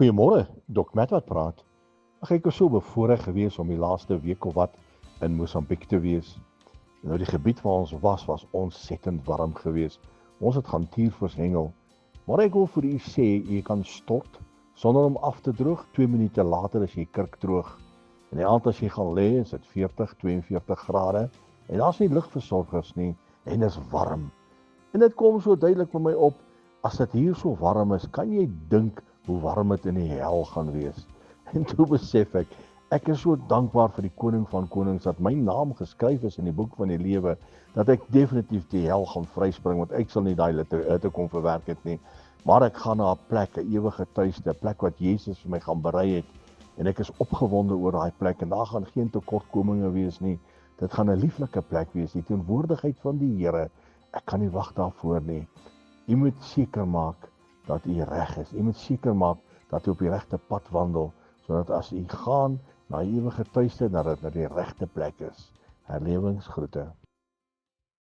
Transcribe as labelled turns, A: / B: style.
A: Goeiemôre, Dok Matt wat praat. Ek was so bevoorreg gewees om die laaste week of wat in Mosambiek te wees. Nou die gebied waar ons was ontsettend warm gewees. Ons het gaan tiervis hengel. Maar ek wil vir u sê, jy kan stort sonder om af te droog. 2 minute later is jy kurkdroog. En die aand as jy gaan lê, is dit 40, 42 grade en daar's nie ligversorgers nie en is warm. En dit kom so duidelik vir my op, as dit hier so warm is, kan jy dink hoe warm dit in die hel gaan wees. En toe besef ek is so dankbaar vir die koning van konings, dat my naam geskryf is in die boek van die lewe, dat ek definitief die hel gaan vryspring, want ek sal nie daai hitte kon verwerk het nie. Maar ek gaan na 'n plek, 'n ewige tuiste, 'n plek wat Jesus vir my gaan berei het. En ek is opgewonde oor daai plek, en daar gaan geen tekortkominge wees nie. Dit gaan 'n lieflike plek wees, die teenwoordigheid van die Here. Ek kan nie wag daarvoor nie. U moet seker maak dat u reg is. U moet seker maak dat u op die regte pad wandel, sodat as u gaan na die ewige tuiste, dat dit na die regte plek is. Herlewingsgroete.